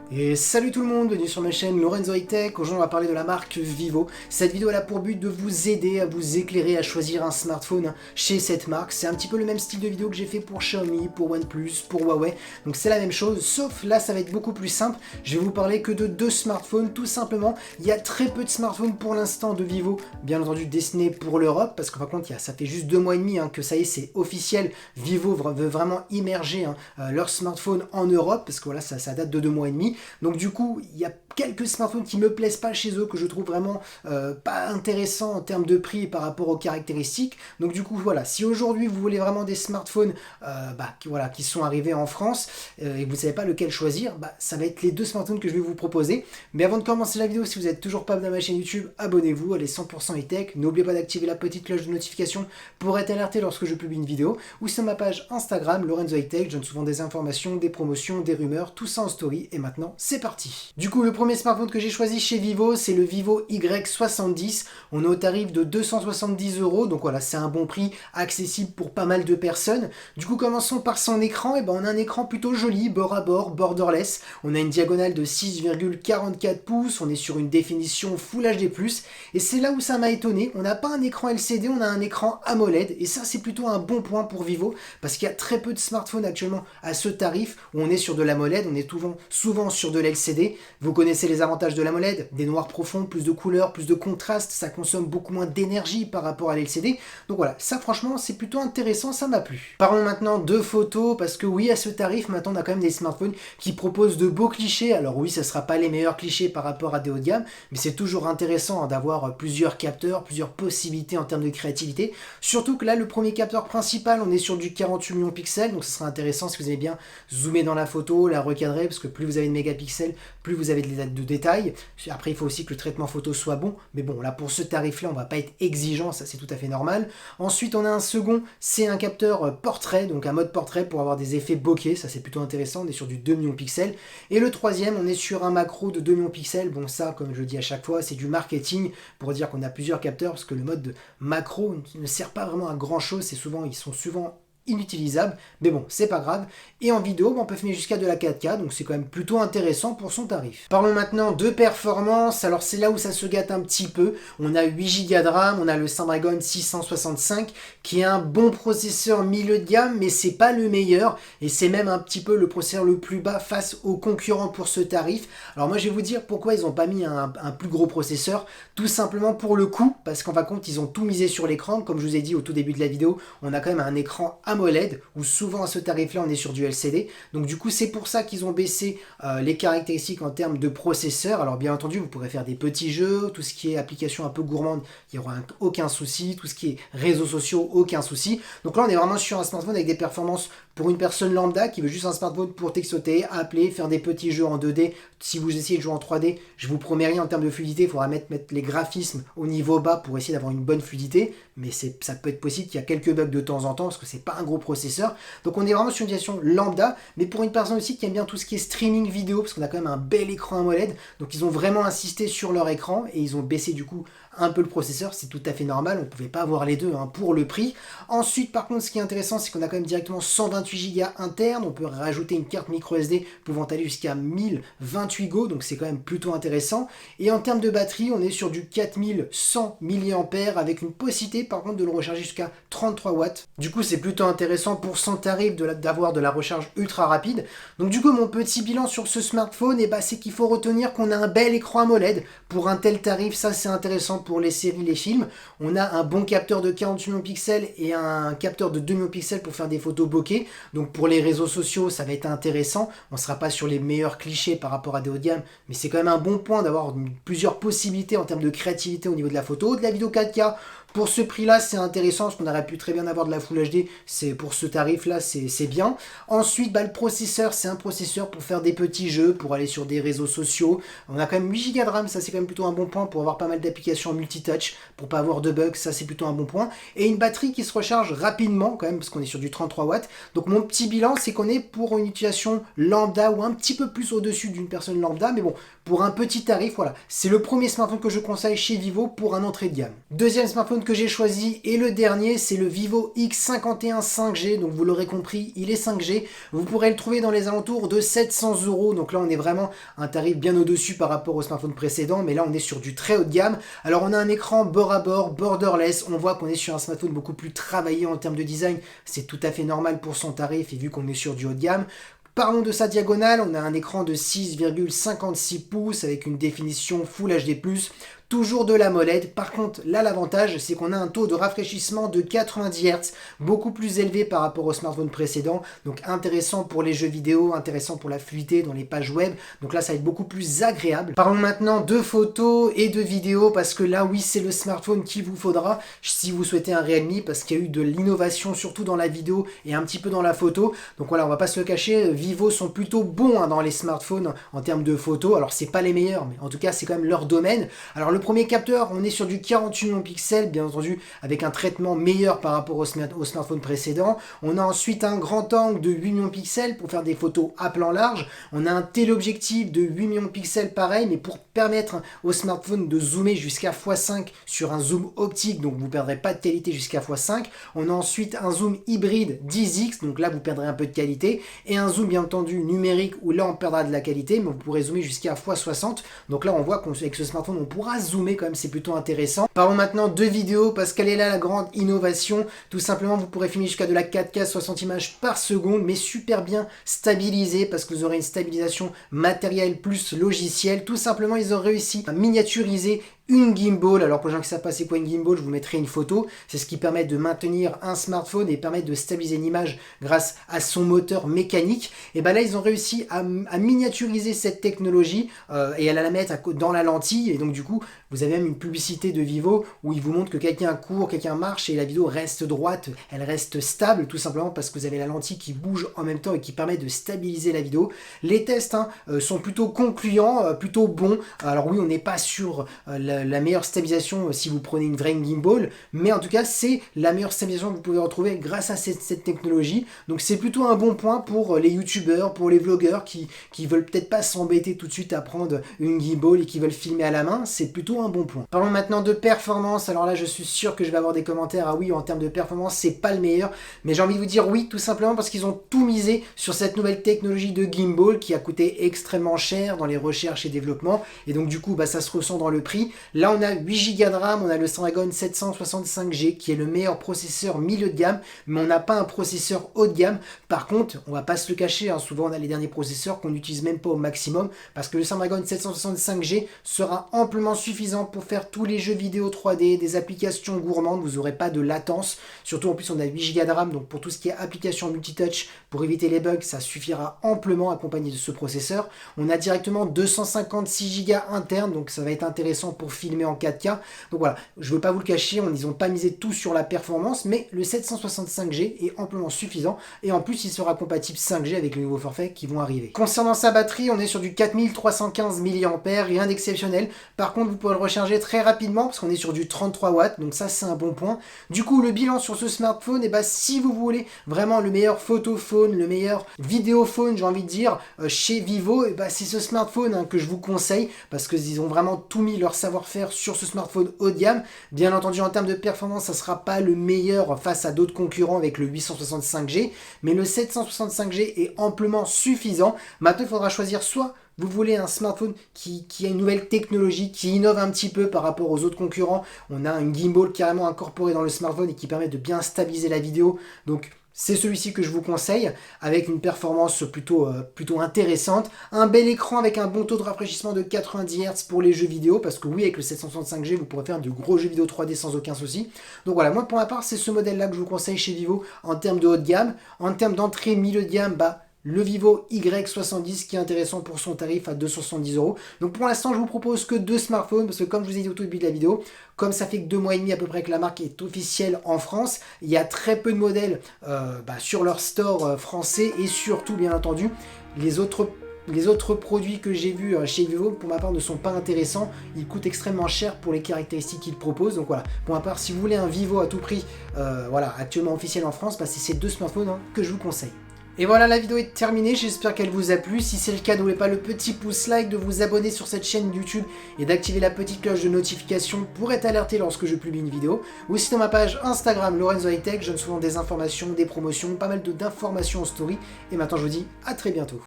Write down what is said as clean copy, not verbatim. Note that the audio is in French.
Et salut tout le monde, bienvenue sur ma chaîne Lorenzo High Tech. Aujourd'hui on va parler de la marque Vivo. Cette vidéo elle a pour but de vous aider, à vous éclairer, à choisir un smartphone chez cette marque. C'est un petit peu le même style de vidéo que j'ai fait pour Xiaomi, pour OnePlus, pour Huawei. Donc c'est la même chose, sauf là ça va être beaucoup plus simple. Je vais vous parler que de deux smartphones, tout simplement. Il y a très peu de smartphones pour l'instant de Vivo, bien entendu destinés pour l'Europe, parce qu'en fin de compte ça fait juste 2 mois et demi que ça y est, c'est officiel. Vivo veut vraiment immerger leur smartphone en Europe, parce que voilà, ça date de 2 mois et demi. Donc du coup, il y a quelques smartphones qui me plaisent pas chez eux, que je trouve vraiment pas intéressants en termes de prix par rapport aux caractéristiques. Donc du coup, voilà, si aujourd'hui vous voulez vraiment des smartphones qui sont arrivés en France et que vous ne savez pas lequel choisir, ça va être les deux smartphones que je vais vous proposer. Mais avant de commencer la vidéo, si vous n'êtes toujours pas abonné à ma chaîne YouTube, abonnez-vous, elle est 100% e-tech. N'oubliez pas d'activer la petite cloche de notification pour être alerté lorsque je publie une vidéo, ou sur ma page Instagram, Lorenzo High Tech, je donne souvent des informations, des promotions, des rumeurs, tout ça en story. Et maintenant, c'est parti. Du coup, le premier smartphone que j'ai choisi chez Vivo, c'est le Vivo Y70. On est au tarif de 270 €, donc voilà, c'est un bon prix, accessible pour pas mal de personnes. Du coup, commençons par son écran. Et on a un écran plutôt joli, bord à bord, borderless. On a une diagonale de 6,44 pouces, on est sur une définition Full HD+, et c'est là où ça m'a étonné. On n'a pas un écran LCD, on a un écran AMOLED, et ça c'est plutôt un bon point pour Vivo, parce qu'il y a très peu de smartphones actuellement à ce tarif, où on est sur de l'AMOLED, on est souvent sur de l'LCD. Vous connaissez les avantages de l'AMOLED, des noirs profonds, plus de couleurs, plus de contraste, ça consomme beaucoup moins d'énergie par rapport à l'LCD. Donc voilà, ça franchement c'est plutôt intéressant, ça m'a plu. Parlons maintenant de photos, parce que oui, à ce tarif, maintenant on a quand même des smartphones qui proposent de beaux clichés. Alors oui, ça sera pas les meilleurs clichés par rapport à des hauts de gamme, mais c'est toujours intéressant d'avoir plusieurs capteurs, plusieurs possibilités en termes de créativité. Surtout que là, le premier capteur principal, on est sur du 48 millions de pixels, donc ce sera intéressant si vous avez bien zoomé dans la photo, la recadrer, parce que plus vous avez de mégapixels, plus vous avez de détails. Après, il faut aussi que le traitement photo soit bon, mais bon, là pour ce tarif-là, on va pas être exigeant, ça c'est tout à fait normal. Ensuite, on a un second, c'est un capteur portrait, donc un mode portrait pour avoir des effets bokeh, ça c'est plutôt intéressant, on est sur du 2 millions de pixels. Et le troisième, on est sur un macro de 2 millions de pixels. Bon, ça, comme je le dis à chaque fois, c'est du marketing pour dire qu'on a plusieurs capteurs, parce que le mode de macro ne sert pas vraiment à grand chose, ils sont souvent inutilisable, mais bon, c'est pas grave. Et en vidéo, on peut filmer jusqu'à de la 4K, donc c'est quand même plutôt intéressant pour son tarif. Parlons maintenant de performance. Alors c'est là où ça se gâte un petit peu. On a 8 Go de RAM, on a le Snapdragon 665 qui est un bon processeur milieu de gamme, mais c'est pas le meilleur, et c'est même un petit peu le processeur le plus bas face aux concurrents pour ce tarif. Alors moi je vais vous dire pourquoi ils ont pas mis un plus gros processeur, tout simplement pour le coût, parce qu'en fin de compte ils ont tout misé sur l'écran. Comme je vous ai dit au tout début de la vidéo, on a quand même un écran AMOLED, où souvent à ce tarif-là on est sur du LCD. Donc du coup c'est pour ça qu'ils ont baissé les caractéristiques en termes de processeur. Alors bien entendu vous pourrez faire des petits jeux, tout ce qui est application un peu gourmande, il n'y aura aucun souci, tout ce qui est réseaux sociaux, aucun souci. Donc là on est vraiment sur un smartphone avec des performances pour une personne lambda qui veut juste un smartphone pour textoter, appeler, faire des petits jeux en 2D. Si vous essayez de jouer en 3D, je vous promets rien en termes de fluidité, il faudra mettre les graphismes au niveau bas pour essayer d'avoir une bonne fluidité, mais ça peut être possible qu'il y a quelques bugs de temps en temps, parce que c'est pas un gros processeur. Donc on est vraiment sur une situation lambda, mais pour une personne aussi qui aime bien tout ce qui est streaming vidéo, parce qu'on a quand même un bel écran AMOLED, donc ils ont vraiment insisté sur leur écran, et ils ont baissé du coup un peu le processeur, c'est tout à fait normal, on ne pouvait pas avoir les deux pour le prix. Ensuite par contre ce qui est intéressant, c'est qu'on a quand même directement 128 Go interne, on peut rajouter une carte micro SD pouvant aller jusqu'à 1028 Go, donc c'est quand même plutôt intéressant. Et en termes de batterie, on est sur du 4100 mAh avec une possibilité par contre de le recharger jusqu'à 33 watts. Du coup c'est plutôt intéressant pour son tarif d'avoir de la recharge ultra rapide. Donc du coup mon petit bilan sur ce smartphone, c'est qu'il faut retenir qu'on a un bel écran AMOLED pour un tel tarif, ça c'est intéressant pour les séries, les films. On a un bon capteur de 48 millions de pixels et un capteur de 2 millions de pixels pour faire des photos bokeh. Donc pour les réseaux sociaux, ça va être intéressant. On ne sera pas sur les meilleurs clichés par rapport à des hauts de gamme, mais c'est quand même un bon point d'avoir plusieurs possibilités en termes de créativité au niveau de la photo, de la vidéo 4K. Pour ce prix-là, c'est intéressant, parce qu'on aurait pu très bien avoir de la Full HD, pour ce tarif-là, c'est bien. Ensuite, le processeur, c'est un processeur pour faire des petits jeux, pour aller sur des réseaux sociaux. On a quand même 8 Go de RAM, ça c'est quand même plutôt un bon point pour avoir pas mal d'applications en multitouch, pour pas avoir de bugs, ça c'est plutôt un bon point. Et une batterie qui se recharge rapidement, quand même, parce qu'on est sur du 33 watts. Donc mon petit bilan, c'est qu'on est pour une utilisation lambda, ou un petit peu plus au-dessus d'une personne lambda, mais bon, pour un petit tarif, voilà. C'est le premier smartphone que je conseille chez Vivo pour un entrée de gamme. Deuxième smartphone que j'ai choisi est le dernier, c'est le Vivo X51 5G, donc vous l'aurez compris, il est 5G. Vous pourrez le trouver dans les alentours de 700 €, donc là on est vraiment à un tarif bien au-dessus par rapport au smartphone précédent, mais là on est sur du très haut de gamme. Alors on a un écran bord à bord, borderless, on voit qu'on est sur un smartphone beaucoup plus travaillé en termes de design, c'est tout à fait normal pour son tarif et vu qu'on est sur du haut de gamme. Parlons de sa diagonale, on a un écran de 6,56 pouces avec une définition Full HD+, toujours de l'AMOLED. Par contre, là l'avantage, c'est qu'on a un taux de rafraîchissement de 90 Hz, beaucoup plus élevé par rapport au smartphone précédent, donc intéressant pour les jeux vidéo, intéressant pour la fluidité dans les pages web, donc là ça va être beaucoup plus agréable. Parlons maintenant de photos et de vidéos, parce que là oui c'est le smartphone qu'il vous faudra si vous souhaitez un Realme, parce qu'il y a eu de l'innovation surtout dans la vidéo et un petit peu dans la photo, donc voilà, on va pas se le cacher, Vivo sont plutôt bons dans les smartphones en termes de photos, alors c'est pas les meilleurs, mais en tout cas c'est quand même leur domaine. Alors le premier capteur, on est sur du 48 millions de pixels, bien entendu, avec un traitement meilleur par rapport au smartphone précédent. On a ensuite un grand angle de 8 millions de pixels pour faire des photos à plan large. On a un téléobjectif de 8 millions de pixels pareil, mais pour permettre au smartphone de zoomer jusqu'à x5 sur un zoom optique, donc vous ne perdrez pas de qualité jusqu'à x5. On a ensuite un zoom hybride 10x, donc là vous perdrez un peu de qualité, et un zoom bien entendu numérique, où là on perdra de la qualité, mais vous pourrez zoomer jusqu'à x60. Donc là on voit qu'avec ce smartphone on pourra zoomer quand même, c'est plutôt intéressant. Parlons maintenant de vidéo, parce qu'elle est là la grande innovation. Tout simplement, vous pourrez filmer jusqu'à de la 4K 60 images par seconde, mais super bien stabilisée, parce que vous aurez une stabilisation matérielle plus logicielle. Tout simplement, ils ont réussi à miniaturiser une gimbal. Alors pour les gens qui savent pas c'est quoi une gimbal, je vous mettrai une photo. C'est ce qui permet de maintenir un smartphone et permet de stabiliser une image grâce à son moteur mécanique. Et ben là ils ont réussi à miniaturiser cette technologie et à la mettre dans la lentille, et donc du coup vous avez même une publicité de Vivo où ils vous montrent que quelqu'un court, quelqu'un marche et la vidéo reste droite, elle reste stable, tout simplement parce que vous avez la lentille qui bouge en même temps et qui permet de stabiliser la vidéo. Les tests sont plutôt concluants, plutôt bons. Alors oui, on n'est pas sur la meilleure stabilisation si vous prenez une vraie gimbal, mais en tout cas c'est la meilleure stabilisation que vous pouvez retrouver grâce à cette technologie. Donc c'est plutôt un bon point pour les youtubeurs, pour les vlogueurs qui veulent peut-être pas s'embêter tout de suite à prendre une gimbal et qui veulent filmer à la main, c'est plutôt un bon point. Parlons maintenant de performance. Alors là je suis sûr que je vais avoir des commentaires, ah oui en termes de performance c'est pas le meilleur, mais j'ai envie de vous dire oui, tout simplement parce qu'ils ont tout misé sur cette nouvelle technologie de gimbal qui a coûté extrêmement cher dans les recherches et développement, et donc du coup ça se ressent dans le prix. Là on a 8 Go de RAM, on a le Snapdragon 765G qui est le meilleur processeur milieu de gamme, mais on n'a pas un processeur haut de gamme. Par contre, on va pas se le cacher, souvent on a les derniers processeurs qu'on n'utilise même pas au maximum, parce que le Snapdragon 765G sera amplement suffisant pour faire tous les jeux vidéo 3D, des applications gourmandes, vous n'aurez pas de latence, surtout en plus on a 8 Go de RAM, donc pour tout ce qui est application multitouch, pour éviter les bugs, ça suffira amplement accompagné de ce processeur. On a directement 256 Go internes, donc ça va être intéressant pour filmer en 4K. Donc voilà, je ne veux pas vous le cacher, ils n'ont pas misé tout sur la performance, mais le 765G est amplement suffisant, et en plus il sera compatible 5G avec les nouveaux forfaits qui vont arriver. Concernant sa batterie, on est sur du 4315 mAh, rien d'exceptionnel. Par contre, vous pourrez le recharger très rapidement, parce qu'on est sur du 33 watts, donc ça c'est un bon point. Du coup, le bilan sur ce smartphone, et si vous voulez vraiment le meilleur photophone, le meilleur vidéophone, j'ai envie de dire, chez Vivo, c'est ce smartphone que je vous conseille, parce qu'ils ont vraiment tout mis leur savoir-faire sur ce smartphone haut de gamme. Bien entendu, en termes de performance, ça ne sera pas le meilleur face à d'autres concurrents avec le 865G, mais le 765G est amplement suffisant. Maintenant, il faudra choisir soit vous voulez un smartphone qui a une nouvelle technologie, qui innove un petit peu par rapport aux autres concurrents. On a une gimbal carrément incorporée dans le smartphone et qui permet de bien stabiliser la vidéo. Donc c'est celui-ci que je vous conseille, avec une performance plutôt intéressante. Un bel écran avec un bon taux de rafraîchissement de 90 Hz pour les jeux vidéo, parce que oui, avec le 765G, vous pourrez faire de gros jeux vidéo 3D sans aucun souci. Donc voilà, moi pour ma part, c'est ce modèle-là que je vous conseille chez Vivo en termes de haut de gamme. En termes d'entrée milieu de gamme, le Vivo Y70 qui est intéressant pour son tarif à 270 €. Donc pour l'instant, je vous propose que deux smartphones, parce que comme je vous ai dit au tout début de la vidéo, comme ça fait que 2 mois et demi à peu près que la marque est officielle en France, il y a très peu de modèles sur leur store français, et surtout, bien entendu, les autres produits que j'ai vus chez Vivo, pour ma part, ne sont pas intéressants. Ils coûtent extrêmement cher pour les caractéristiques qu'ils proposent. Donc voilà, pour ma part, si vous voulez un Vivo à tout prix, actuellement officiel en France, c'est ces deux smartphones que je vous conseille. Et voilà, la vidéo est terminée, j'espère qu'elle vous a plu. Si c'est le cas, n'oubliez pas le petit pouce like, de vous abonner sur cette chaîne YouTube et d'activer la petite cloche de notification pour être alerté lorsque je publie une vidéo. Ou aussi dans ma page Instagram Lorenzo High Tech, je donne souvent des informations, des promotions, pas mal d'informations en story. Et maintenant je vous dis à très bientôt.